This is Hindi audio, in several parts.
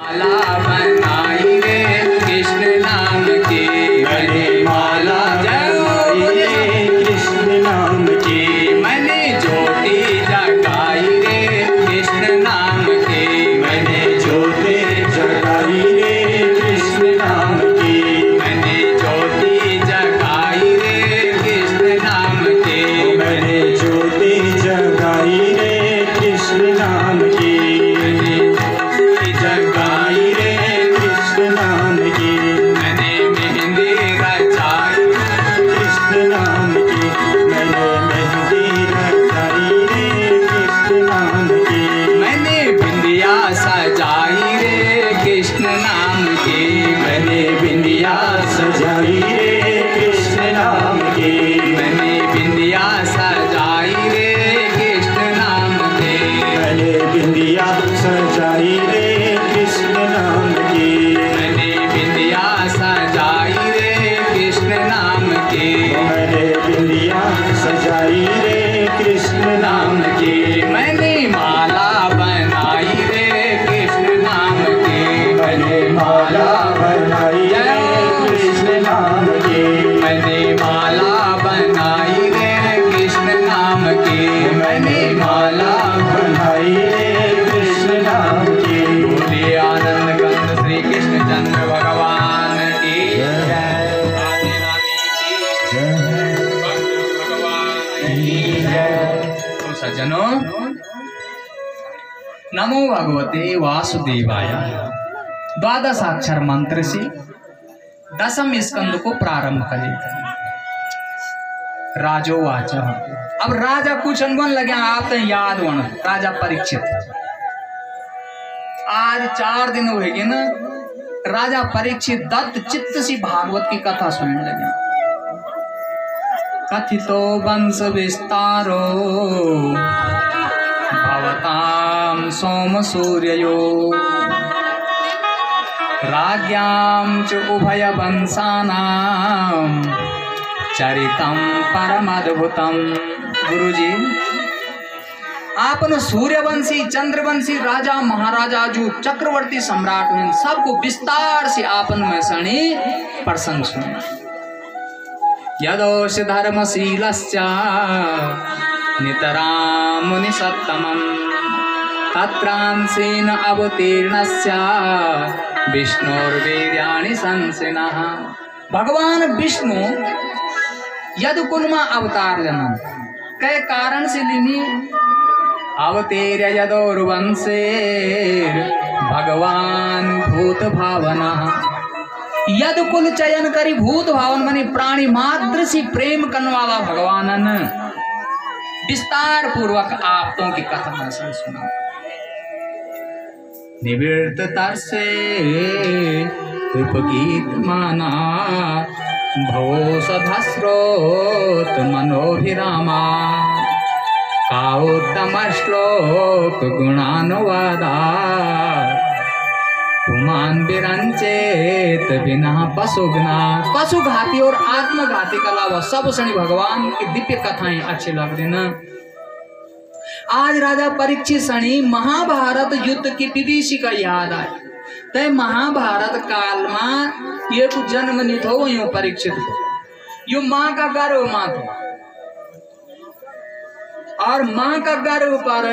माला बनाई रे कृष्ण नाम की, मैंने माला बनाई रे कृष्ण नाम की, मैंने ज्योति जगाई रे कृष्ण नाम की, मैंने ज्योति जगाई रे कृष्ण नाम की, मैंने ज्योति जगाई रे कृष्ण नाम की, मैंने ज्योति जगाई रे कृष्ण नाम की, मैंने जगाई रे कृष्ण नाम की, मैंने मेहंदी रचाई कृष्ण नाम की, मैंने मेहंदी रचाई रे कृष्ण नाम की, मैंने बिंदिया सजाई रे कृष्ण नाम की, मैंने बिंदिया सजाई रे कृष्ण नाम की, मैंने बिंदिया सजाई रे कृष्ण नाम की, मैंने बिंदिया सजाई रे कृष्ण नाम की, मैंने बिंदिया सजाई रे कृष्ण नाम की, मैंने बिंदिया सजाई रे कृष्ण नाम की, मैंने माला बनाई रे कृष्ण नाम की, मैंने माला बनाई रे कृष्ण नाम की, मैंने माला बनाई रे कृष्ण नाम की, मैंने माला बनाई रे कृष्ण नाम की, बोलिए आनंद कंद श्री कृष्ण चंद्र भगवान की जय, राधे राधे की जय, भगवान की जय। तो सज्जनों, नमो भगवते वासुदेवाय द्वादशाक्षर मंत्र से दसम स्कंद को प्रारंभ करें। राजोवाच, अब राजा कुछ अनबन लगे आप तो याद वन राजा परीक्षित, आज 4 दिन हुए ना, राजा परीक्षित दत्त चित्त सी भागवत की कथा सुनने लगे। कथितो वंश विस्तारो भवताम सोम सूर्यो, राज्ञां च उभय वंशानां चरितम परमद्भुतम। गुरुजी, आपन सूर्यवंशी चंद्रवंशी राजा महाराजा जो चक्रवर्ती सम्राट हुए सबको विस्तार से आपन में सणी प्रसंग सुने। यदोश धर्मशीलश्च नितरां मुनिसत्तमं, तत्रांसेन अवतीर्णस्य विष्णुर्वीर्याणि संसिनः। भगवान विष्णु यदुकुल में अवतार जनम कई कारण से लिनी, अवतीर्य यदोर्वंशे भगवान भूत भावना। यदुकुल चयन करी भूत भावन मनी प्राणी मात्र से प्रेम करने वाला भगवानन विस्तार पूर्वक आपतों की कथा सुना। निवृत्त तरसे उपगीत माना, भवोषधस्रोत मनोभिरामा, काउत्तम श्लोक गुणानुवादा, पुमान विरंचेत बिना पशुघ्ना। पशु घाती और आत्मघाती के अलावा सब शनि भगवान की दिव्य कथाएं अच्छी लग रही ना। आज राजा परीक्षित शनि महाभारत युद्ध की विभीषिका याद आए। तय महाभारत काल में ये कुछ जन्म नहीं थो यो परीक्षित, यो माँ का गर्व माँ थो, और माँ का गर्व पर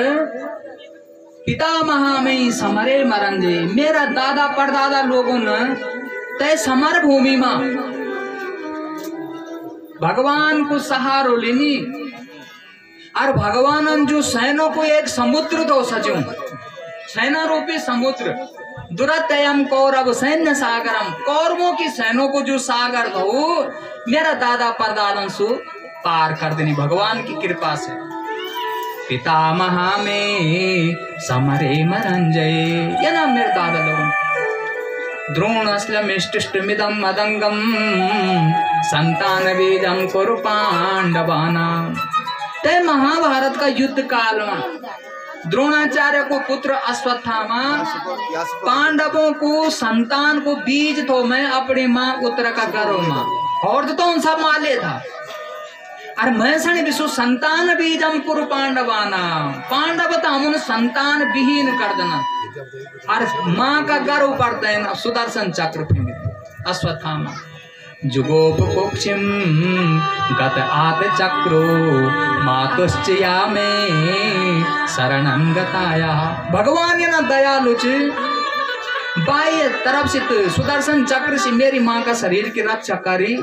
पितामह में समरे मरंजे। मेरा दादा परदादा लोगों ने तय समर भूमि में भगवान को सहारो लेनी, और भगवान जो सैनों को एक समुद्र तो सचो, सेना रूपी समुद्र, दुरतयम कौरव सैन्य सागरम, कौरवों की सैनों को जो सागर दो मेरा दादा परदादन सु पार कर देनी भगवान की कृपा से। पितामह में समरे मरंजय, ये नाम मेरे दादा लोगों। द्रोणस्लमिष्टिष्टमिदं मदंगम संतान बीजम कुरु पांडवानां। तय महाभारत का युद्ध काल में द्रोणाचार्य को पुत्र अश्वत्थामा, पांडवों को संतान को बीज तो मैं अपनी माँ उत्तर का करो माँ, और तो उन सब माले था। अरे महसणी विश्व संतान बीजम कुरु पांडवाना, पांडव तो हम संतान विहीन कर देना। अरे माँ का गर्व पर देना सुदर्शन चक्र फिर अश्वत्थामा जुगोप कुक्षिम गत आत चक्रो मातुश्चया में शरणं गताया। भगवान ये ना दयालु बाह्य तरफ से सुदर्शन चक्र से मेरी माँ का शरीर की रक्षा करी,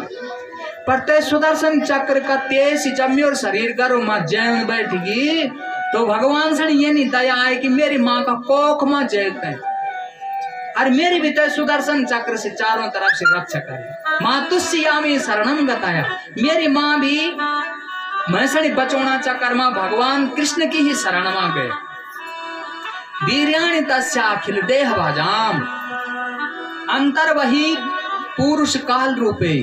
पर ते सुदर्शन चक्र का तेज जमी और शरीर गर्भ में जैन बैठगी तो भगवान से ये नहीं दया है कि मेरी माँ का कोख में जैते और मेरी भी तो सुदर्शन चक्र से चारों तरफ से रक्षा करे। मातुश्यामी शरणं गताया, मेरी माँ भी महसणी बचौना चक्र में भगवान कृष्ण की ही शरण में गए। वीर्याणि तस्या अखिल देह भाजाम अंतर वही पुरुष काल रूपे।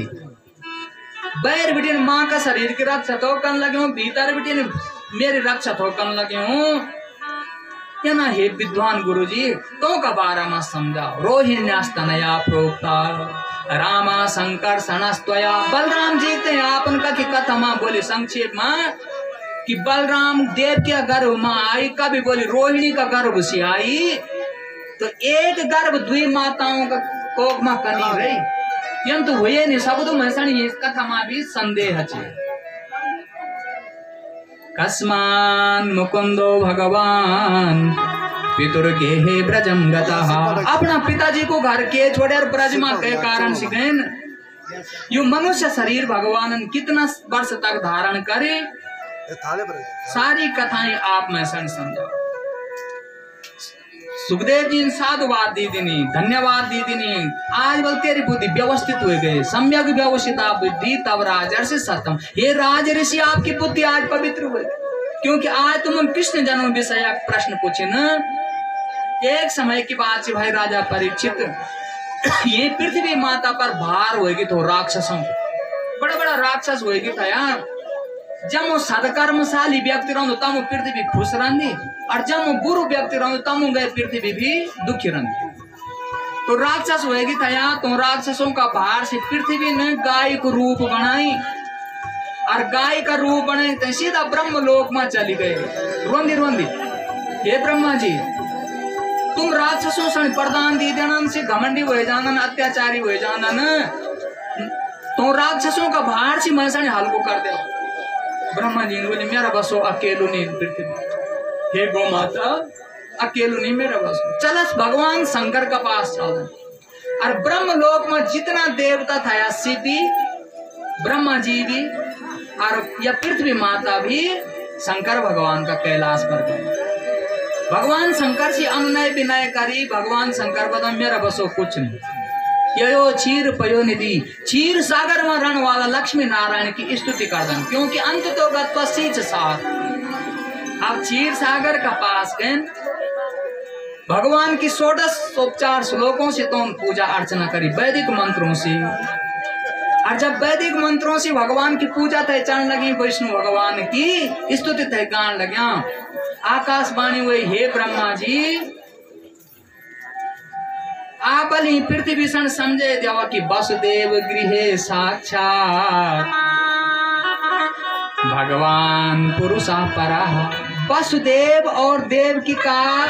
बैर बिटिन माँ का शरीर की रक्षा तो करने लगे हूँ, भीतर बिटिन मेरी रक्षा तो करने लगे हूँ। या ना हे विद्वान गुरुजी तो का बारा में समझाओ। रोहिण्यास्तनया प्रोक्ता रामा शंकर सनस्तया। बलराम जी ते आपन का की कथा मां बोली संक्षेप में कि बलराम देव के गर्भ में आई, कभी बोली रोहिणी का गर्भ से आई, तो एक गर्भ द्वि माताओं का कोक में कनी रही किंतु हुए नहीं सब तो महसणी इस कथा में भी संदेह है। कस्मान मुकुंदो भगवान पितुर्गेहे ब्रजम गतः। अपना पिताजी को घर के छोड़े और ब्रज में के कारण सिखेन यू मनुष्य शरीर भगवान कितना वर्ष तक धारण करे, सारी कथाएं आप में समझो। सुखदेव जी साधुवाद दी दीनी, धन्यवाद दी दीनी। आज बल तेरी बुद्धि व्यवस्थित हो गए, सम्यक व्यवस्थित बुद्धि तब राजर्षि सतम। हे राज ऋषि आपकी बुद्धि आज पवित्र हुई, क्योंकि आज तुम कृष्ण जन्म विषय प्रश्न पूछे न। एक समय की बात है भाई राजा परीक्षित, ये पृथ्वी माता पर भार होगी तो राक्षसों बड़ा बड़ा राक्षस होगी था यार। जब वो सदकर्मशाली व्यक्ति रहो तब पृथ्वी खुश रही और जब वो बुरु व्यक्ति रहो तब गए पृथ्वी भी दुखी रही। तो राक्षस होगी था यार, तो राक्षसों का भार से पृथ्वी ने गाय को रूप बनाई और गाय का रूप बनाई तो सीधा ब्रह्म लोक में चली गए रोंदी रोंदी। हे ब्रह्मा जी तुम राक्षसों से प्रदान दी देना से घमंडी हो जाना, अत्याचारी हो जाना न, तो राक्षसों का भार से महसणी हल्को कर दे। ब्रह्मा जी ने बोले मेरा बसो अकेलो नहीं पृथ्वी, हे गौ माता अकेलो नहीं मेरा बसो। चलस भगवान शंकर का पास चल। और ब्रह्म लोक में जितना देवता था या शिवी ब्रह्मा जी भी और या पृथ्वी माता भी शंकर भगवान का कैलाश पर गए। भगवान शंकर से अनुनय विनय करी, भगवान शंकर बता मेरा बसो कुछ नहीं। यो क्षीर पयो निधि, क्षीर सागर में रहने वाला लक्ष्मी नारायण की स्तुति कर दें, क्योंकि अंत तो गत्वसीच साथ। अब क्षीर सागर का पास गए, भगवान की 16 श्लोकों से तो पूजा अर्चना करी वैदिक मंत्रों से। और जब वैदिक मंत्रों से भगवान की पूजा तय चढ़ लगी, विष्णु भगवान की स्तुति तय गान लग्या, आकाशवाणी हुई हे ब्रह्मा जी आप पृथ्वी सन समझे देवा की वसुदेव गृहे साक्षात भगवान पुरुषा परा। वसुदेव और देवकी का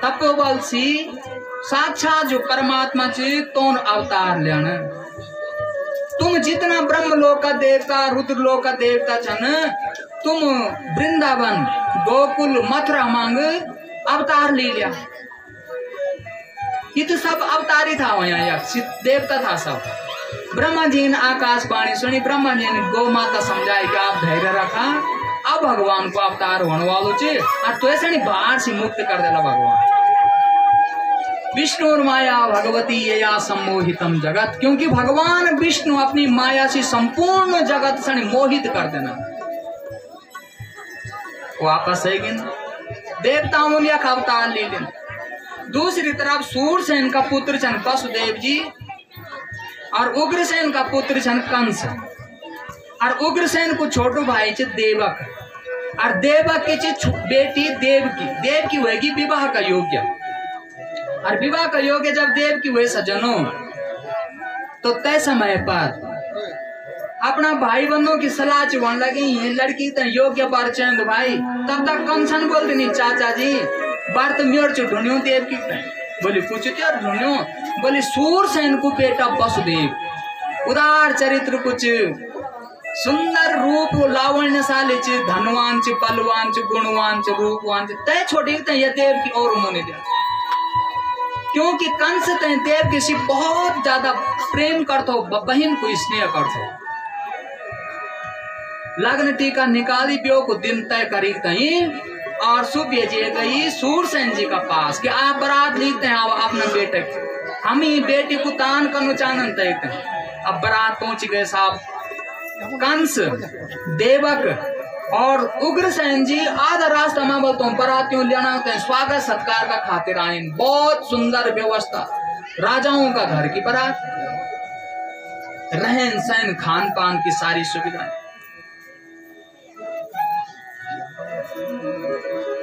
तपोबल सी साक्षात जो परमात्मा ची तोन अवतार लेना। तुम जितना ब्रह्म लोक का देवता रुद्र लोक का देवता छन, तुम वृंदावन गोकुल मथुरा मांग अवतार ले लिया। ये तो सब अवतारी था वहाँ, देवता था सब। ब्रह्मा जी ने आकाशवाणी सुनी, ब्रह्मा जी ने गौ माता समझाई कि आप धैर्य रखा, अब भगवान को अवतार होने वालों चे और तो ऐसा नहीं बाहर से मुक्त कर देला भगवान। विष्णु माया भगवती या सम्मोहितम जगत, क्योंकि भगवान विष्णु अपनी माया से संपूर्ण जगत से मोहित कर देना। वापस है देवताओं ने अवतार ले लेना। दूसरी तरफ सूरसेन का पुत्र छन वसुदेव जी और उग्रसेन का पुत्र छन कंस। और उग्रसेन को छोटो भाई चे देवक और देवक के बेटी देवकी। देवकी होगी विवाह का योग्य और विवाह का योग्य जब देवकी हुए सजनों तो तय समय पर अपना भाई बंधुओं की सलाह चुन लगी ये लड़की तो योग्य पर चंद भाई। तब तक कंसन बोलते नहीं चाचा जी बार तो मेरे चो ढूंढ्यो देव की बोली पूछते और ढूंढ्यो बोली सूरसेन को बेटा वसुदेव उदार चरित्र कुछ सुंदर रूप लावण्यशाली च धनवान च बलवान च गुणवान च रूपवान च तय छोटी तय देव की और मुने दिया क्योंकि कंस तय देव की सी बहुत ज्यादा प्रेम करतो बहन को स्नेह करतो लग्न टीका निकाली प्यो को दिन तय करी कहीं और सुबह जी गई सूरसेन जी का पास कि आप बारात लिखते हैं अपने बेटे हम ही बेटी को तान करना चाहन तय अब बारात पहुंच गए साहब कंस देवक और उग्रसेन जी आधा रास्ता में बोलता हूँ बरातियों लेना स्वागत सत्कार का खातिर आए बहुत सुंदर व्यवस्था राजाओं का घर की बारात रहन सहन खान पान की सारी सुविधाएं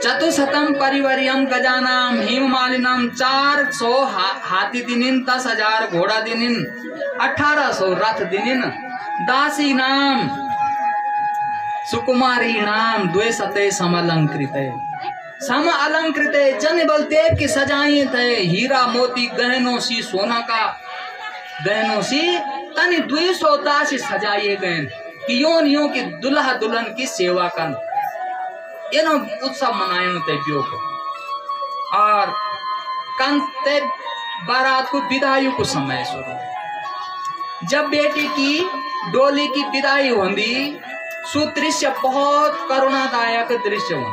चतुशतम परिवरियम गजानाम हिममालिनम 400 हाथी दिनिन 10,000 घोड़ा दिनिन 1800 रथ दिनिन दासी नाम सुकुमारी नाम द्वेशते समलंकृत सम अलंकृत जन बलदेव की सजाई थे हीरा मोती गहनों सी सोना का गहनों सी तनि 200 दासी सजाइए गए कि यों की दुल्हा दुल्हन की सेवा कर ये उत्सव मनाए और कंस बारात को विदाई को समय शुरू जब बेटी की डोली की विदाई होंगी सुदृश्य बहुत करुणादायक दृश्य हो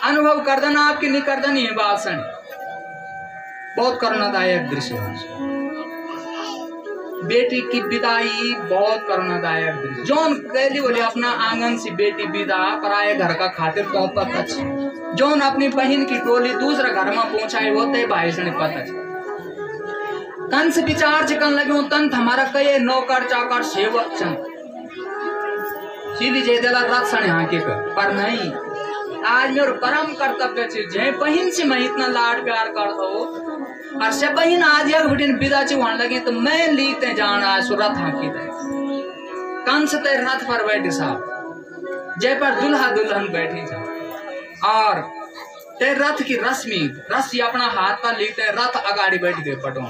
अनुभव करदन आपकी निकर्दन ये बात सनी बहुत करुणादायक दृश्य हो बेटी की विदाई बहुत करुणादायक दृश्य जौन कैली बोले अपना आंगन से बेटी विदा पराये घर का खातिर पता जौन अपनी बहन की टोली दूसरा घर में पहुंचाए होते भाई से पता कंस विचार चिकन लगे तंत हमारा कई नौकर चाकर सेवक चंद सीधी जेदेला रथ सने हाके पर नहीं आज मेरे परम कर्तव्य जय बहन से मैं इतना लाड प्यार करता हूँ और से बहन आज एक बिटिन विदा होने लगे तो मैं लीते जाना रथ हाकी दे कंस ते रथ पर बैठे साहब जय पर दुल्हा दुल्हन बैठी जा और ते रथ की रस्सी अपना हाथ पर लीते रथ अगाड़ी बैठ गए पटो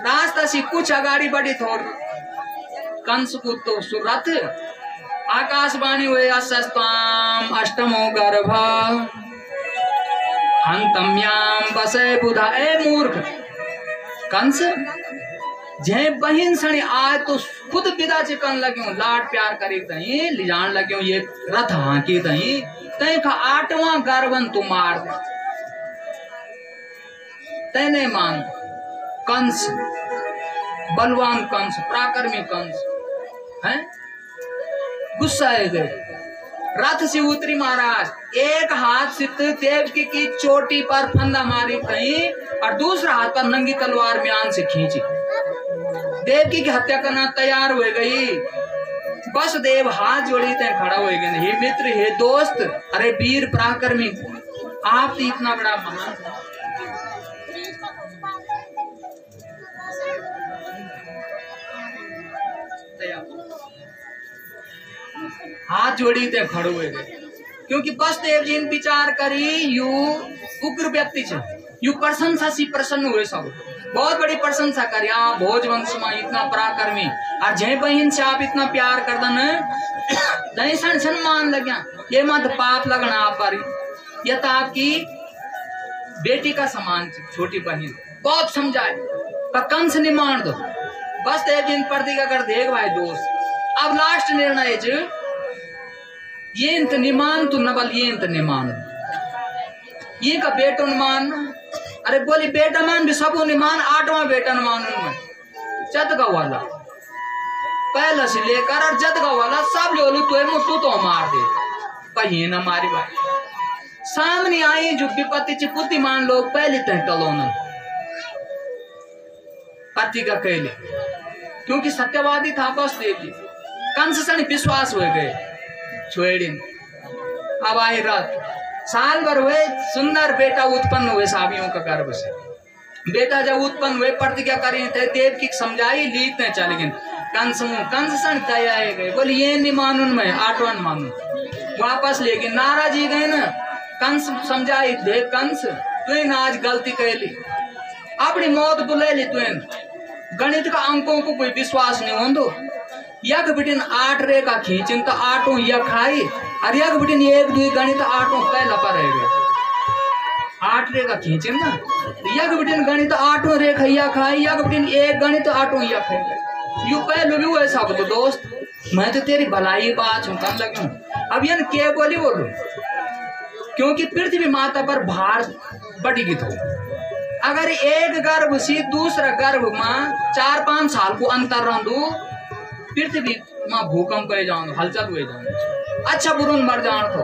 रास्ता सी कुछ अगाड़ी बढ़ी थोड़ कंस को तो सुरथ आकाशवाणी हुए अस्ताम अष्टमो गर्भ हंतम्याम बसे बुधा ए मूर्ख कंस जय बहन सणी आज तो खुद विदा चिकन लगे लाड प्यार करी तही लिजान लगे ये रथ हाकी तही तय का 8वां गर्वन तू मार दे तैने मान कंस बलवान कंस पराक्रमी कंस है गुस्सा है गए रथ से उतरी महाराज एक हाथ से देवकी की चोटी पर फंदा मारी कहीं और दूसरा हाथ पर नंगी तलवार म्यान से खींची देवकी की हत्या करना तैयार हो गई बस देव हाथ जोड़ी तय खड़ा हो गए हे मित्र हे दोस्त अरे वीर पराक्रमी आप तो इतना बड़ा महान हाथ जोड़ी ते खड़े हुए क्योंकि बसदेव जी ने विचार करी यू उग्र व्यक्ति छे यू प्रशंसा सी प्रसन्न हुए सब बहुत बड़ी प्रशंसा करी आप भोजवंश में इतना पराक्रमी और जय बहन से आप इतना प्यार कर दन दही सम्मान लग्या ये मत पाप लगना आप पर यह तो आपकी बेटी का समान छोटी बहन बहुत समझाए पर कंस नहीं मान दो बस देव जी प्रतिज्ञा कर देख भाई दोस्त अब लास्ट निर्णय ये इंत निमान तू नबल ये इंत निमान ये का बेटो मान अरे बोली बेटा मान भी सबो निमान 8वां बेटा मान जदगा वाला पहला से लेकर और जदगा वाला सब लोलू तू तो मार दे कहीं ना मारी भाई सामने आई जो विपत्ति ची बुद्धिमान लोग पहले तय टलोन पति का कहले क्योंकि सत्यवादी था बस देव जी कंस से विश्वास हो गए छोड़िन अब आए रात साल भर हुए सुंदर बेटा उत्पन्न हुए साबियों का गर्भ से बेटा जब उत्पन्न हुए प्रतिज्ञा करी थे देव की समझाई लीत न चल गए कंस सन तय गए बोले ये नहीं मानून मैं आठवान मानू वापस ले गए नाराजी गए ना कंस समझाई देव कंस तुन आज गलती कर ली अपनी मौत बुला ली तुन गणित का अंकों को कोई विश्वास नहीं हो यक बिटिन 8 रेखा खींचन तो 8 यक खाई और यक बिटिन 1 2 गणित 8 पहला पर रह गए 8 रेखा खींचन ना यक बिटिन गणित 8 रेखा यक खाई यक बिटिन 1 गणित 8 यक खाई यू पहलू भी हुए सब तो दोस्त मैं तो तेरी भलाई बात हूँ कम लगे अब ये क्या बोलू क्योंकि पृथ्वी माता पर भार बढ़ी गई तो अगर एक गर्भ से दूसरा गर्भ में 4-5 साल को अंतर रंदू पृथ्वी में भूकंप हो जाओ हलचल हुए जाओ अच्छा बुरुन मर जान तो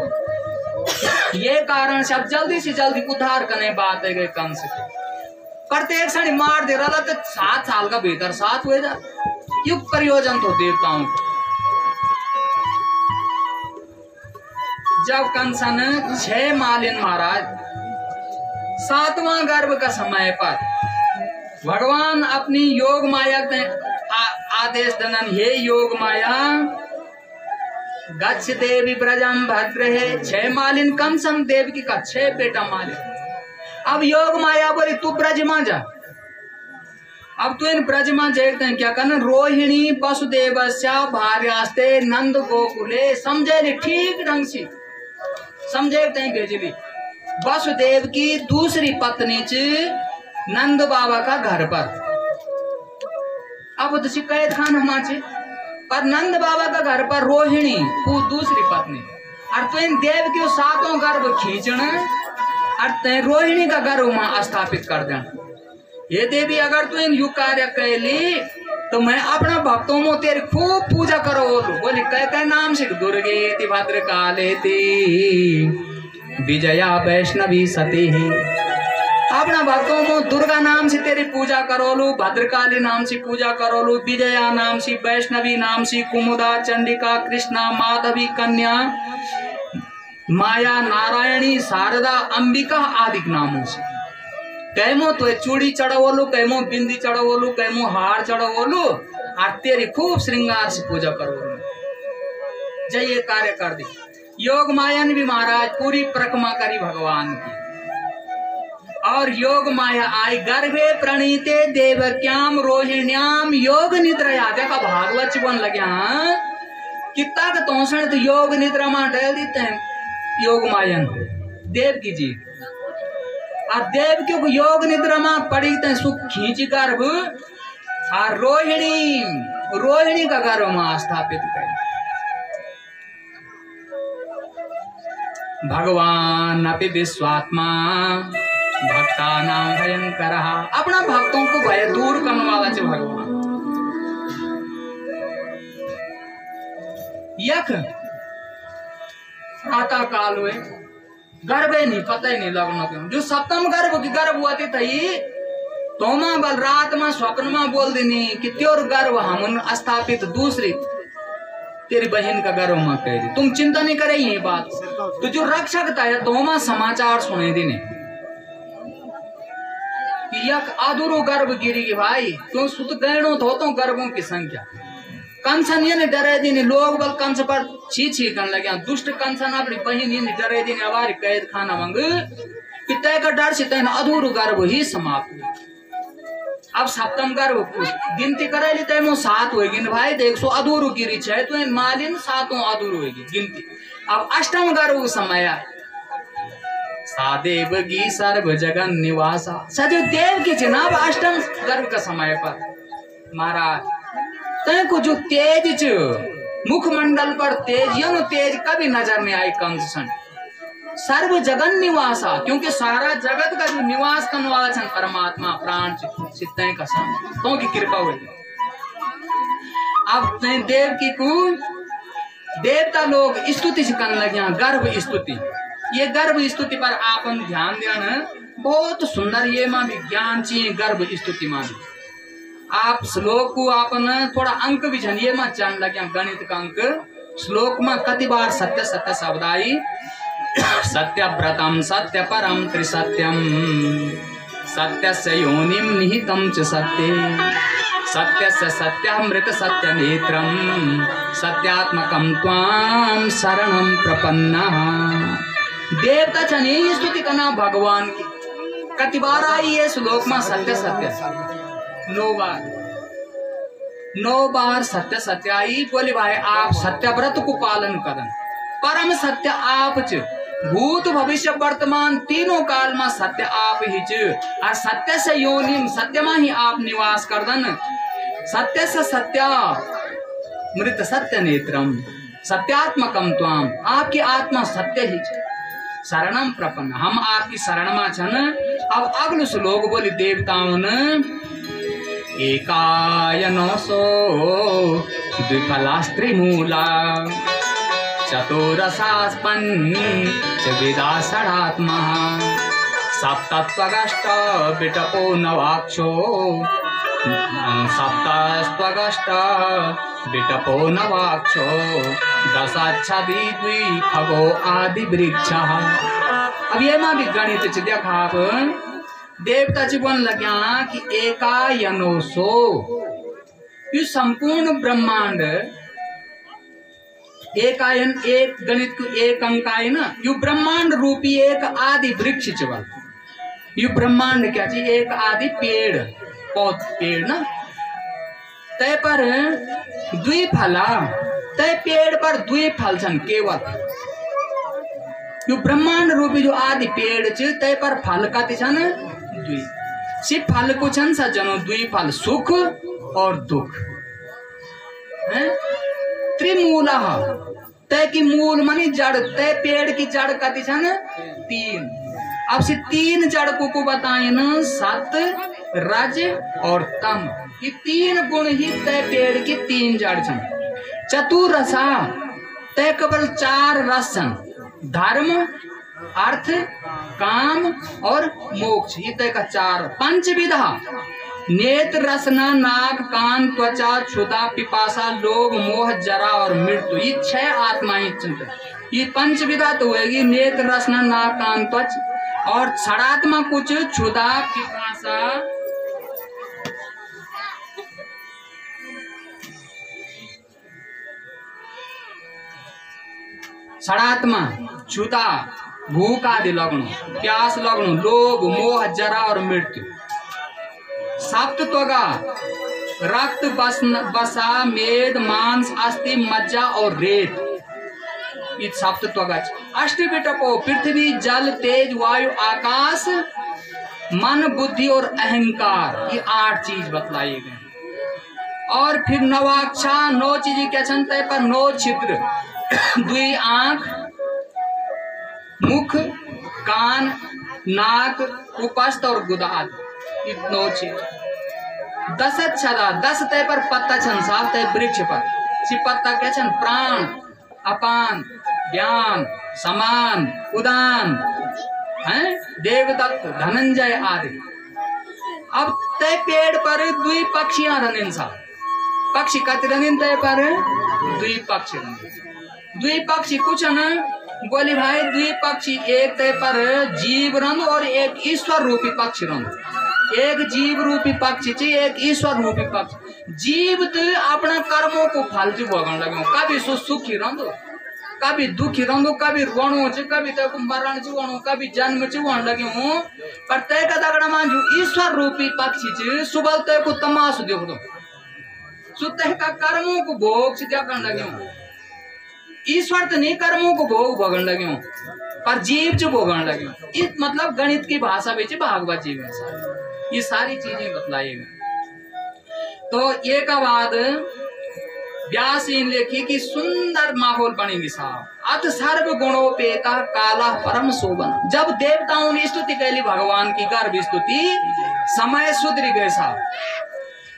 ये कारण से अब जल्दी से जल्दी उद्धार करने बात है गए कंस के प्रत्येक क्षण मार दे रहा तो 7 साल का भीतर 7 हुए जा युग प्रयोजन तो देवताओं को जब कंसन 6 मालिन महाराज 7वां गर्भ का समय पर भगवान अपनी योग माया आदेश दनन हे योग माया गच्छ देवी ब्रजम भद्र है 6 मालिन कंसन देव की का 6 बेटा मालिन अब योग माया बोली तू ब्रज में जा अब तू इन ब्रज में देखते हैं क्या करना रोहिणी वसुदेव भार्यास्ते नंद गोकुले समझे ठीक ढंग से समझे भेजली वसुदेव की दूसरी पत्नी नंद बाबा का घर पर अब तो कैद खान हमारे पर नंद बाबा का घर पर रोहिणी वो दूसरी पत्नी और तो इन देव की 7 गर्भ खींचना और ते रोहिणी का गर्भ में स्थापित कर देना ये देवी अगर तू इन यु कार्य कैली तो मैं अपना भक्तों में तेरी खूब पूजा करो बोली कह नाम से दुर्गे भद्र काले विजया वैष्णवी सती ही अपना भक्तों में दुर्गा नाम से तेरी पूजा करोलू भद्रकाली नाम से पूजा करोलू विजया नाम से वैष्णवी नाम से कुमुदा चंडिका कृष्णा माधवी कन्या माया नारायणी शारदा अंबिका आदि नामों से कैमो तो चूड़ी चढ़वोलू कैमो बिंदी चढ़वोलू कैमो हार चढ़वोलू और तेरी खूब श्रृंगार से पूजा करोलू जय ये कार्य कर दी योग माया ने भी महाराज पूरी परिक्रमा करी भगवान की और योग माया आई गर्भे प्रणीते देवक्याम रोहिण्याम योग निद्रया देखा भागवत बन लगे कितना का तोषण तो योग निद्रा में डाल देते हैं योग मायन देव की जी और देव के योग निद्रा में पड़ी थे सुख खींच गर्भ और रोहिणी का गर्भ में स्थापित कर भगवान अपि विश्वात्मा भक्ता नाम भयंकर अपना भक्तों को भय दूर करने वाला चे भगवान यक प्रातः काल हुए गर्भ नहीं पता ही नहीं लगना जो सप्तम गर्भ की गर्भवती थी तो मां बल रात में स्वप्न में बोल देनी कि त्योर गर्भ हम स्थापित दूसरी तेरी बहन का गर्भ में कह दी तुम चिंता नहीं करे ये बात तो जो रक्षक था तो मां समाचार सुने देने यक अधूरो गर्भ गिरी भाई क्यों सुत गहणो तो गर्भों की संख्या कंसन ये नहीं डरे दी लोग बल कंस पर छी करने लगे दुष्ट कंसन अपनी बहन ये नहीं डरे दी हमारी कैद खाना मंग पिता का डर से तैन अधूरो गर्भ ही समाप्त हुआ अब सप्तम गर्भ गिनती करे ली तैमो 7 होगी भाई देख सो अधूरो गिरी छे तो मालिन 7 अधूरो होगी गिनती अब अष्टम गर्भ समय सादेव की सर्व जगन निवासा सजो देव की जनाब अष्टम गर्भ का समय पर महाराज तय को जो तेज मुखमंडल पर तेज यन तेज कभी नजर नहीं आई कंसन सर्व जगन निवासा क्योंकि सारा जगत का जो निवास करने वाला छन परमात्मा प्राण सिद्धय का संग तो की कृपा हुई अब देव की को देवता लोग स्तुति से करने लगे गर्भ स्तुति ये गर्भ स्तुति पर आपन ध्यान देना बहुत सुंदर ये मां भी ज्ञान चाहिए गर्भ स्तुति मां आप श्लोक को आपन थोड़ा अंक भी झनिए मां जान लगे गणित का अंक श्लोक में कति बार सत्य सत्य शब्द आई सत्य व्रतम सत्य परम त्रिसत्यम सत्यस्य योनिं निहितं च सत्ये सत्यस्य सत्यामृत सत्यनेत्रं सत्यात्मकं त्वां शरणं प्रपन्नः। देवता छने स्तुति करना भगवान की। कति बार आई है श्लोक में सत्य सत्य 9 बार सत्य सत्य आई। बोले भाई आप सत्य व्रत को पालन करन, परम सत्य आप च, भूत भविष्य वर्तमान तीनों काल में सत्य आप ही च, और सत्य से योनिम सत्य में ही आप निवास करदन। सत्य से सत्या मृत सत्य नेत्रम सत्यात्मकम त्वाम, आपकी आत्मा सत्य ही च, शरणम प्रपन्न, हम आपकी शरण में छन। अब अगले श्लोक बोली देवताओं ने एकायनोसो द्विफलास्त्रिमूला चतुरसास्पञ्चविधा षडात्मा सप्तत्वगष्ट विटपो नवाक्षो सप्तस्त्वगष्ट विटपो नवाक्षो दशाच्छदी द्विखगो आदि वृक्षः। अब ये मां भी गणित च देखा आप देवता जी बन लग्या कि एकायनोसो, ये संपूर्ण ब्रह्मांड एकायन एक गणित को एक अंकाय ना, यू ब्रह्मांड रूपी एक आदि वृक्ष चवल। यू ब्रह्मांड क्या जी एक आदि पेड़ पौध पेड़ ना, तय पर द्विफला, तय पेड़ पर द्विफल छन केवल। यू ब्रह्मांड रूपी जो आदि पेड़ च तय पर फल का छन द्वि, सी फल को छन सज्जनों द्विफल सुख और दुख है। त्रिमूला, तय की मूल मानी जड़, तय पेड़ की जड़ का छन 3। अब से 3 जड़ को बताए न, सत रज और तम, ये 3 गुण ही तय पेड़ की 3 जड़ छन। चतुरसा, तय केवल 4 रस छन, धर्म अर्थ काम और मोक्ष, ये तय का 4। पंचविधा, नेत्र रसना नाक कान त्वचा क्षुधा पिपासा लोभ मोह जरा और मृत्यु, ये 6 आत्माएं चिंतन। ये पंचविधा तो होगी नेत्र रसना नाक कान त्वच, और षडात्मा कुछ क्षुधा पिपासा षडात्मा क्षुधा भूख आदि लगन, प्यास लगन, लोभ मोह जरा और मृत्यु। सप्त त्वगा, रक्त बसा मेद मांस अस्थि मज्जा और रेत, ये सप्त त्वगा। अष्ट विटको, पृथ्वी जल तेज वायु आकाश मन बुद्धि और अहंकार, ये 8 चीज बतलाई गए। और फिर नवाक्षा, 9 चीजें क्या छन तय पर 9 छिद्र, 2 आंख मुख कान नाक उपस्थ और गुदाद, ये 9 चीज। 10 छदा, 10 तय पर पत्ता छन साफ तय वृक्ष पर, सी पत्ता क्या छन प्राण अपान ज्ञान समान उदान है देवदत्त धनंजय आदि। अब तय पेड़ पर 2 पक्षियां रनिन सा, पक्षी कति रनिन तय पर 2 पक्षी रनिन। 2 पक्षी कुछ न बोली भाई 2 पक्षी, एक तय पर जीव रंग और एक ईश्वर रूपी पक्षी रंग। एक जीव रूपी पक्षी ची, एक ईश्वर रूपी पक्षी। जीव तो अपना कर्मों को फल च भोगन लगे, कभी सुखी रंदो कभी दुखी रंदो, कभी रोणो च, कभी तय को मरण च वणो, कभी जन्म च वन लगे हूँ। पर तय का दगड़ा मान जो ईश्वर रूपी पक्षी च, सुबह तय को तमाशु देख दो, सुतह का कर्मों को भोग च देखन लगे हूँ। ईश्वर तो नहीं कर्मों को भोग भोगन लगे हूँ, पर जीव च भोगन लगे हूँ। इस मतलब गणित की भाषा में भागवत जीव है, ये सारी चीजें बतलाइएगा। तो एक बाद व्यास इन लेखी की सुंदर माहौल बनेगी साहब। अत सर्व गुणोपेता काला परम शोभन। जब देवताओं ने स्तुति कैली भगवान की गर्भ स्तुति, समय सुधरी गए साहब।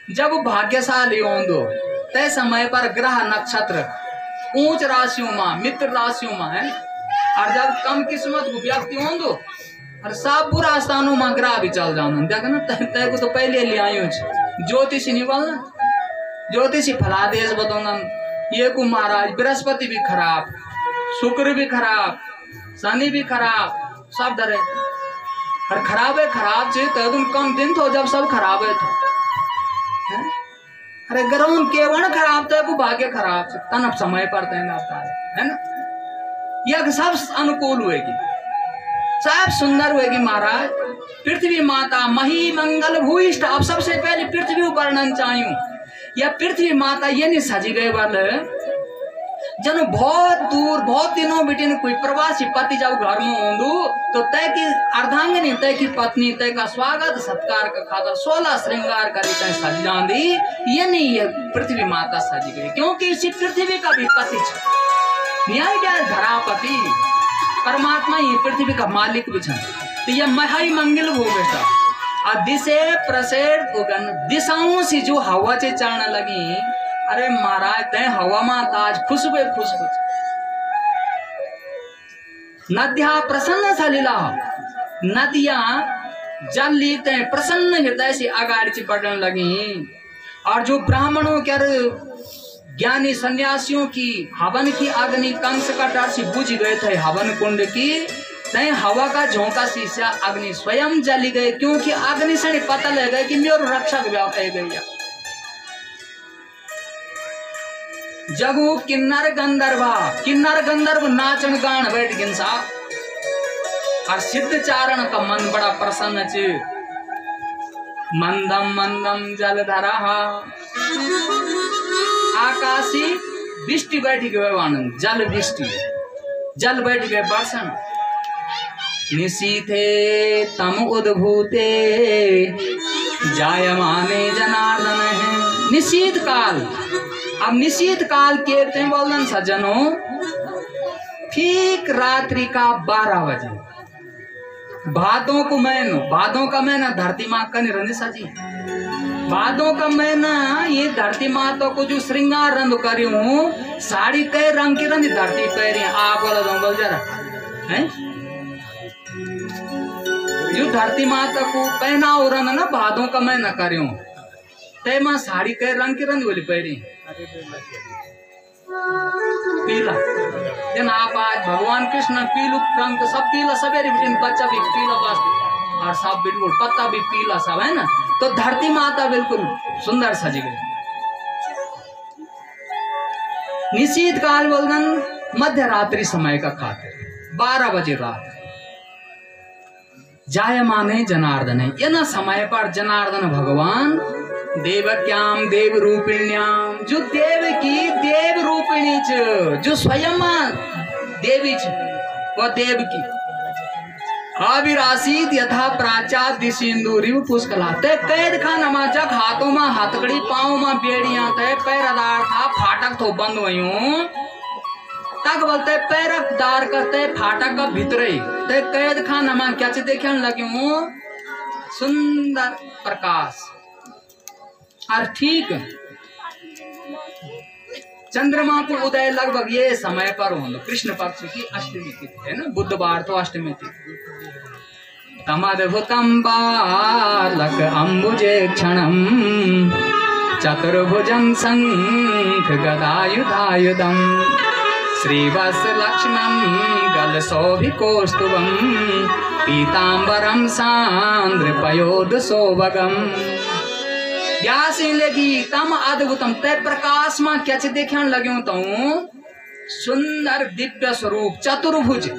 जब भाग्यशाली होंदो तय समय पर ग्रह नक्षत्र ऊंच राशियों में मित्र राशियों में है, और जब कम किस्मत को व्यक्ति होंदो और सब बुरा स्थानों में ग्रह भी चल जाना। देख ना तय को तो पहले ले आयो ज्योतिषी नहीं बोलना, ज्योतिषी फलादेश बताऊंगा ये को महाराज बृहस्पति भी खराब, शुक्र भी खराब, शनि भी खराब, सब डरे। और खराब छे तो तुम कम दिन तो जब सब खराब है तो अरे ग्रहण केवल खराब तो को भाग्य खराब छे तन समय पर तय है ना यह सब अनुकूल हुएगी सब सुंदर होगी महाराज। पृथ्वी माता मही मंगल भूइष्ठ। अब सबसे पहले पृथ्वी वर्णन चाहिए। यह पृथ्वी माता ये नहीं सजी गए वाले जन बहुत दूर बहुत दिनों बिटिन कोई प्रवासी पति जब घर में होंदू तो तय की अर्धांगिनी तय की पत्नी तय का स्वागत सत्कार का खातर 16 श्रृंगार करी तय सज जाती। ये नहीं ये पृथ्वी माता सजी गई क्योंकि इसी पृथ्वी का भी पति न्याय क्या धरापति परमात्मा ही पृथ्वी का मालिक भी तो यह महाई मंगल हो बेटा दिशे प्रसेर उगन दिशाओं से जो हवा से चलने लगी। अरे महाराज तय हवा में आज खुशबू खुशबू नदिया प्रसन्न सलीला नदियां जल लीते प्रसन्न हृदय से आगाड़ी से बढ़ने लगी। और जो ब्राह्मणों के ज्ञानी सन्यासियों की हवन की अग्नि कंस का डर से बुझ गए थे हवन कुंड की तय हवा का झोंका शीशा अग्नि स्वयं जली गए क्योंकि अग्नि से पता लग गया कि मेरे रक्षक गया। जगू किन्नर गंधर्व नाचन गान बैठ गिनसा और सिद्ध चारण का मन बड़ा प्रसन्न च मंदम मंदम जल धरा आकाशी वृष्टि बैठ गए आनंद जल बैठ गए बरसन निशीथे तम उद्भूते जायमाने जनार्दन है। निशीत काल अब निशीत काल के बोलन सज्जनों ठीक रात्रि का 12 बजे भादों का महीना धरती माँ का निरंज सजी भादों का महीना ये धरती माता को जो श्रृंगार रंग करी हूँ साड़ी कई रंग की रंग धरती पहरी आप बोला दो जरा है जो धरती माता को पहना हो रहा ना भादों का महीना करी हूँ तय माँ साड़ी कई रंग की रंग बोली पहरी पीला जन आप आज भगवान कृष्ण पीलू रंग सब पीला सवेरे बच्चा भी पीला बस और सब बिल्कुल पत्ता भी पीला सब है ना तो धरती माता बिल्कुल सुंदर सजी गई। निशीत काल बोलदन मध्य रात्रि समय का खातिर 12 बजे रात जायमाने जनार्दन है ये ना समय पर जनार्दन भगवान देवक्याम देव रूपिण्याम जो देव की देव रूपिणी जो स्वयं देवी वो देव की अविरासित यथा प्राचा दिशिंदूरी पुष्कला ते कैद खा नमाचक हाथों में हथकड़ी पाँव में बेड़ियां ते पैरदार था फाटक तो बंद वयूं तक बोलते पैरदार करते फाटक का भीतरे ते कैद खा नमा क्या चे देखने लगी हूँ सुंदर प्रकाश और ठीक चंद्रमा को उदय लगभग ये समय पर हो कृष्ण पक्ष की अष्टमी तिथि है ना बुधवार तो अष्टमी तिथि तमद्भुतं बालक अम्बुजे क्षणं चतुर्भुजं शंख गदायुधायुधं श्रीवत्सलक्ष्मं गलशोभिकौस्तुभं पीताम्बरं सान्द्रपयोधशोभगम् व्यासी लगी तम अद्भुतम तय प्रकाश में क्या देखने लगे तो सुंदर दिव्य स्वरूप चतुर्भुज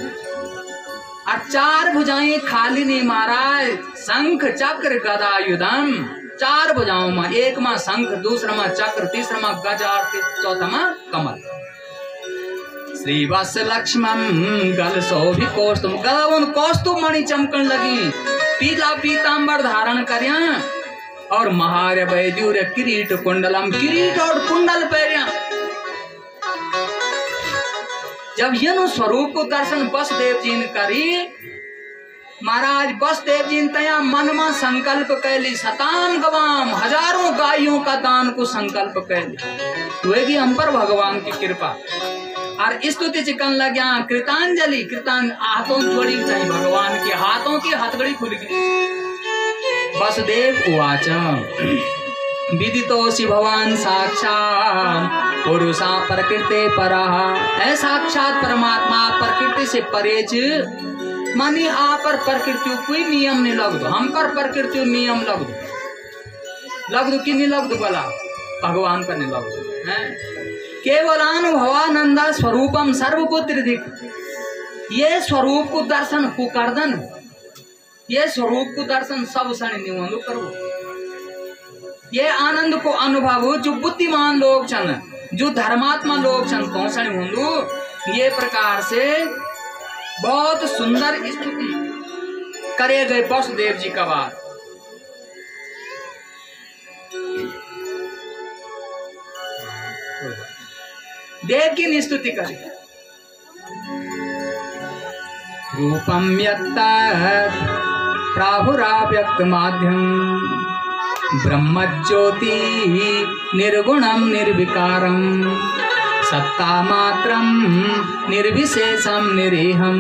और 4 भुजाएं खाली नहीं महाराज शंख चक्र गदायुधम 4 भुजाओं में एक में शंख दूसरा में चक्र तीसरा में गजा चौथा में कमल श्रीवत्स लक्ष्मण गल शोभि कौस्तुभ गल कौस्तुभ मणि चमकन लगी पीला पीताम्बर धारण करिया और महार्य वैद्युर किरीट कुंडलम किरीट और कुंडल पैरिया जब यनु स्वरूप को दर्शन बसदेव जी ने करी महाराज बसदेव जी ने तया मन में संकल्प कैली शतान गवाम हजारों गायों का दान को संकल्प कैली हुएगी हम पर भगवान की कृपा और स्तुति चिकन लग गया कृतांजलि कृतान हाथों जोड़ी चाहिए भगवान के हाथों की हथकड़ी खुल गई वसुदेव उवाच विदितोऽसि भवान साक्षात् पुरुषा प्रकृते परः है साक्षात परमात्मा प्रकृति से परे मानी आप पर प्रकृति कोई नियम नहीं लग दो, हम पर प्रकृति नियम लग दो कि नहीं लग दो बोला, भगवान पर नहीं लग दो है। केवलानुभवानंदा स्वरूपम सर्वपुत्र दिख, ये स्वरूप को दर्शन को करदन, ये स्वरूप को दर्शन सब सण निवंदु करो। ये आनंद को अनुभव जो बुद्धिमान लोग छन, जो धर्मात्मा लोग छन पहुंचने होंदु, ये प्रकार से बहुत सुंदर स्तुति करे गए वसुदेव जी का बात। देव की स्तुति करे। रूपम यत्तत् प्राहुराव्यक्त माध्यम ब्रह्मज्योति निर्गुणम निर्विकारम सत्ता मात्रम निर्विशेषम निरीहम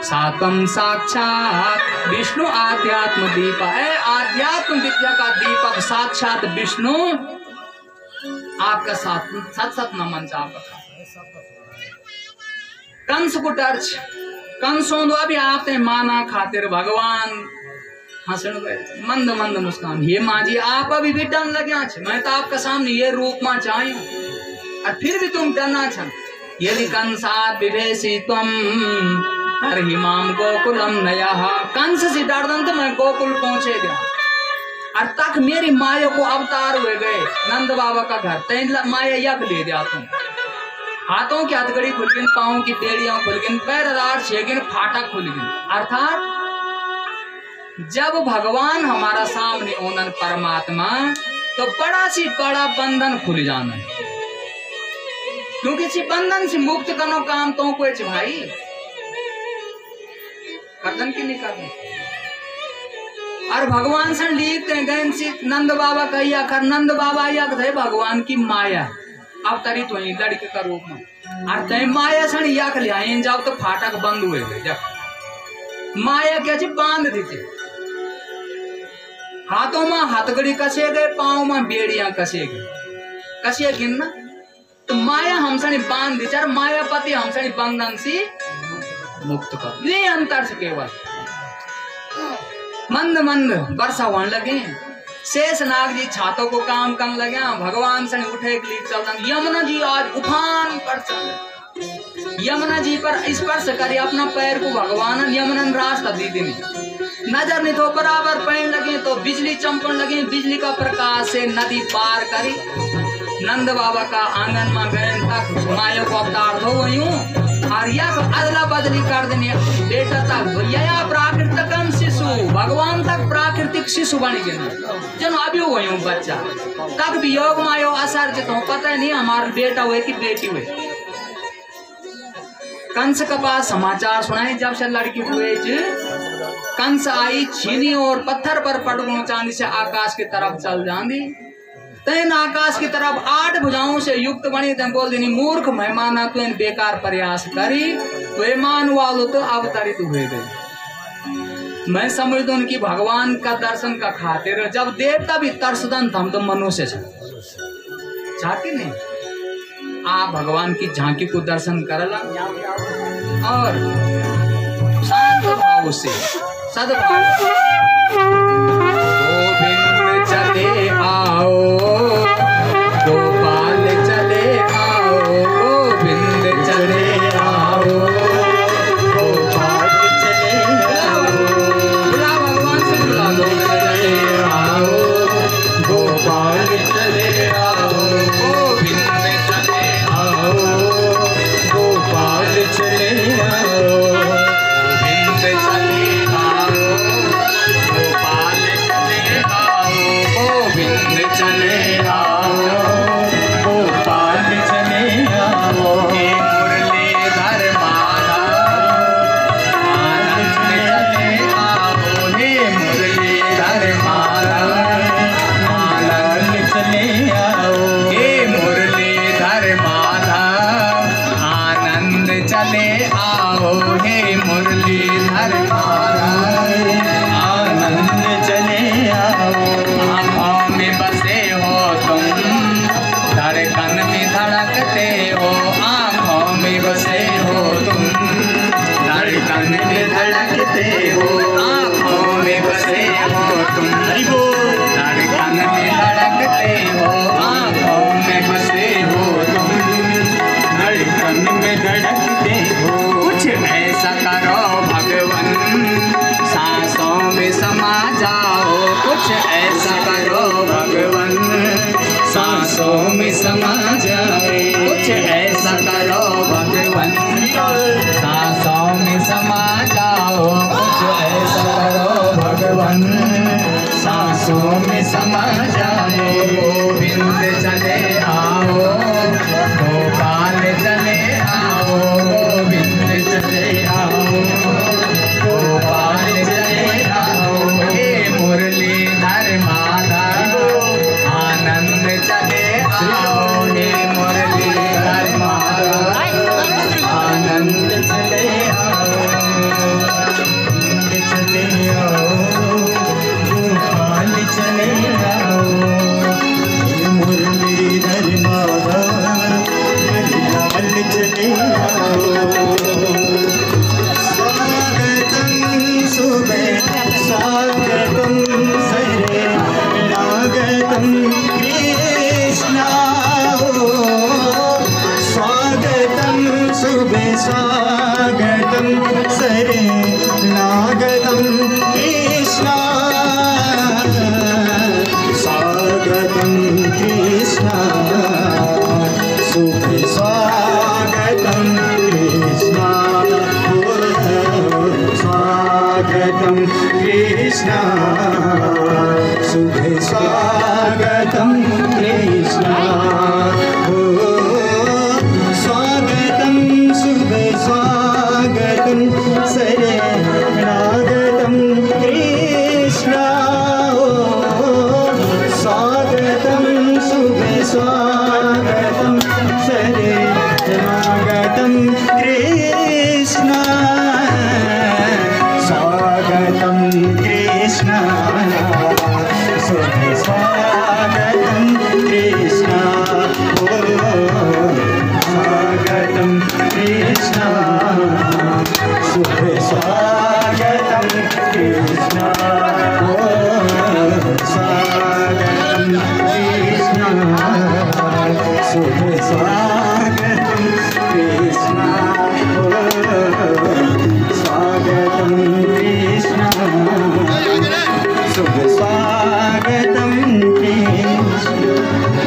सात्वं साक्षात विष्णु आध्यात्म दीप है। आध्यात्म विद्या का दीपक साक्षात विष्णु आपका साथ सत सत नमन आपका। कंस को डर्च कंसों दो अभी आपने माना खातिर भगवान हंसन गए मंद मंद मुस्कान। ये माँ जी आप अभी भी डन लगे, मैं तो आपका सामने ये रूप माँ चाहूं और फिर भी तुम डरना छन। यदि कंसात विवेशी तुम हरिमाम गोकुलम नया, कंस से डरदन तो मैं गोकुल पहुंचे गया और तक मेरी माया को अवतार हुए गए नंद बाबा का घर, तेन माया यक ले दिया तुम। हाथों की हथकड़ी खुल गिन, पाँव की बेड़ियां खुल गिन, पैर रार छेगिन, फाटक खुल गिन। अर्थात जब भगवान हमारा सामने ओनन परमात्मा तो बड़ा सी बड़ा बंधन खुल जाना, क्योंकि सी बंधन से मुक्त कनो काम तो कोई भाई करदन की नहीं करदन। और भगवान से लिखते गए नंद बाबा कहिया कर, नंद बाबा या थे भगवान की माया अवतरित हुई लड़के का रूप में और तय माया सन यक लिया जाओ तो फाटक बंद हुए गए। जब माया क्या जी बांध दी थी, हाथों में हथगड़ी कसे गए, पाँव में बेड़ियां कसे गिन ना, तो माया हमसे बांध दी चार, मायापति हमसे बंधन से मुक्त कर। ये अंतर से केवल मंद मंद वर्षा होने लगे, शेष नाग जी छातों को काम करने लगे, भगवान से उठे चल। यमुना जी आज उफान पर चल, यमुना जी पर स्पर्श करे अपना पैर को भगवान यमुना रास्ता दी दी नजर नहीं तो बराबर पैन लगे तो बिजली चमकने लगे, बिजली का प्रकाश से नदी पार करी नंद बाबा का आंगन में गए तक माया को अवतार दो और यह अदला बदली कर देने बेटा तक या प्राकृतिक शिशु भगवान तक प्राकृतिक शिशु बन गए जन अभी हुई बच्चा तक भी योग मायो असर जितो पता ही नहीं हमारा बेटा हुए कि बेटी हुए। कंस के पास समाचार सुनाए जब से लड़की हुए, कंस आई छीनी और पत्थर पर पटगुण चांदी से आकाश की तरफ चल जाती, तैन आकाश की तरफ 8 भुजाओं से युक्त बनी तैन बोल देनी मूर्ख मेहमाना तो बेकार प्रयास करी तो मान वालो तो अवतरित हुए गए। मैं समझता हूं कि भगवान का दर्शन का खातिर जब देवता भी तरसदन हम तो मनुष्य चाहते नहीं आप भगवान की झांकी को दर्शन करला और शांत भाव से सद्भाव गोविंद चले आओ गोपाल चले आओ गोविंद चले आओ गोपाल चले आओ बुला भगवान से बुला लो चले आओ गोपाल चले आओ गोविंद चले आओ गोपाल चले आओ गोविंद चले आओ ऐसा करो भगवन, सांसों में समा जाओ, कुछ ऐसा करो भगवन, सांसों में समा जाए, कुछ ऐसा करो भगवन, सांसों में समा जाओ, कुछ ऐसा करो भगवन, सांसों में समा जाओ। गोविंद चले आओ, गोपाल चले आओ, गोविंद चले आओ, गोपाल चले आओ, हे मुरलीधर माधव आनंद चले आओ, हे मुरलीधर माधव आनंद चले आओ, चले आओ, गोपाल चले आओ, मुरलीधर माधव लाल चले आओ। स्वागतम सुबह स्वागतम सरे लागतम कृष्णा हो, स्वागतम सुबह स्वागतम सरे लागतम कृष्णा, स्वागतम कृष्णा शुभ स्वागतम कृष्णा, स्वागतम कृष्णा शुभ स्वागतम कृष्णा, स्वागतम शुभ स्वागतम सरे लागतम कृष्णा, स्वागतम शुभ स्वागतम सरे स्वागतम कृष्णा, स्वागतम कृष्णा शुभ स्वागतम कृष्णा, स्वागतम कृष्णा शुभ स्वागतम कृष्णा, स्वागतम कृष्णा शुभ स्वागतम कृष्णा, स्वागतम कृष्णा शुभ स्वागतम कृष्ण।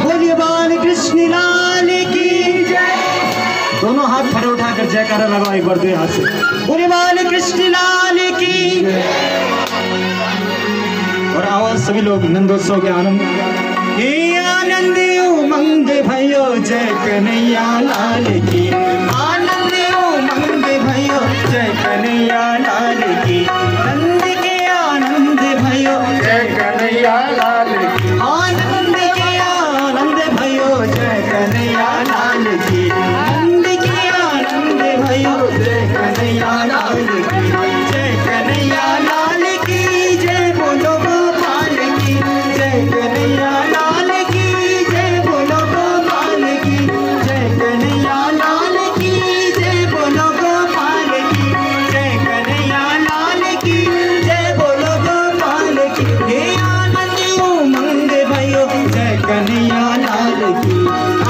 बोलिए बाल कृष्ण लाल की जय। दोनों हाथ खड़े उठाकर जयकारा लगाओ एक बार, दो हाथ से बोलिए बाल कृष्ण लाल की। और आवाज सभी लोग नंदोत्सव के आनंद, हे आनंद उमंग भयो जय कन्हैया लाल की, आनंद उमंग भयो जय कन्हैया लाल की, नंद के आनंद भयो जय कन्हैया लाल की, आनंद के आनंद भयो जय कन्हैया लाल की, नंद के आनंद भयो जय कन्हैया लाल की, जय कन्हैया लाल की जय बोलो गोपाल की, जय कन्हैया लाल की जय बोलो गोपाल की, जय कन्हैया लाल की जय बोलो गोपाल की, जय कन्हैया लाल की जय बोलो गोपाल की, हे आनंद उमंग भयो जय कन्हैया लाल की,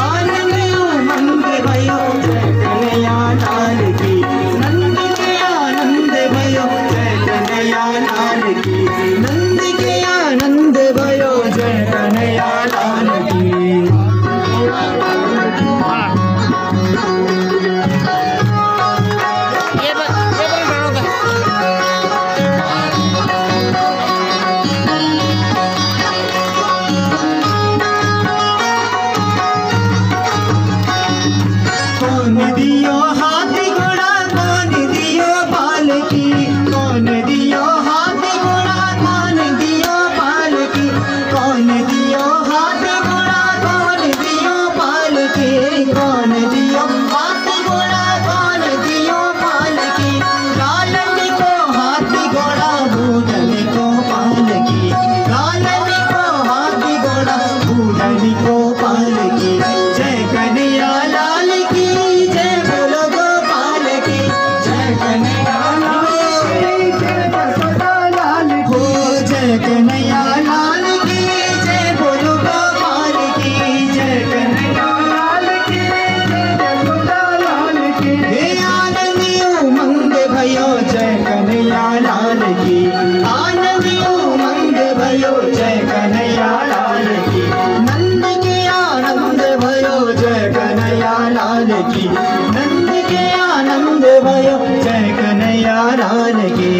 आनंद उमंग भयो जय कन्हैया लाल की, नंद के आनंद भयो जय कन्हैया लाल की, नंद के आनंद भयो जय कन्हैया लाल की। कौन दियो हाथी घोड़ा, कौन दियो पालकी, कौन दियो हाथी घोड़ा, कौन दियो पालकी, कौन दियो हाथी घोड़ा, कौन दियो पालकी, कौन दियो हाथी घोड़ा, कौन दियो पालकी, लालन को हाथी घोड़ा बूढ़न को पालकी, लालन को हाथी घोड़ा बूढ़न को पालकी, जय कन्हैया लाल की जय बोलो गोपाल की, जय कन्हैया लाल हो, जय कन्हैया लाल की जय बोलो गोपाल की, जय कन्हैया लाल की जय बोलो लाल की, हे आनंद उमंग भयो जय कन्हैया लाल की। नंद के आनंद भयो जय कन्हैया लाल की। नंद के आनंद भयो जय कन्हैया लाल की।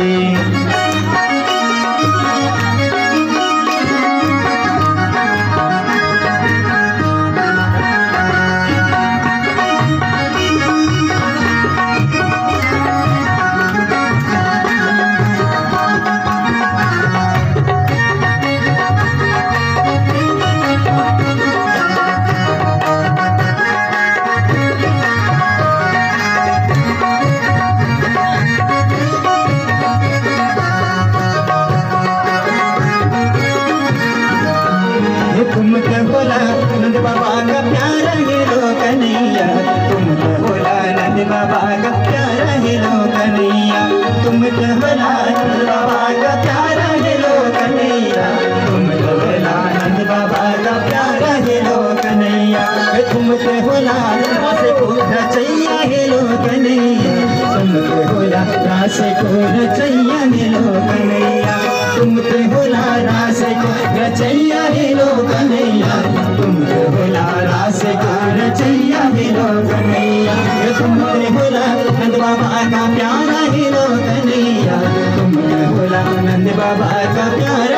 तुम तो बोला नंद बाबा का प्यारा हेलो कन्हैया। तुम तो बोला नंद बाबा का प्यारा हेलो कन्हैया। तुम तो बोला नंद बाबा का प्यारा हेलो कन्हैया। तुम तो बोला नंद बाबा का प्यारा हेलो कन्हैया। तुम तो बोला रास को रचैया हेलो कन्हैया। तुम तो बोला रास को रचैया हेलो कन्हैया। तुम तो बोला रास को रचैया हेलो कन्हैया। तुम तो बोला रास को रचैया हेलो कन्हैया। तुम तो बोला नंद बाबा का प्यारा हेलो कन्हैया। तुम तो बोला नंद बाबा का प्यारा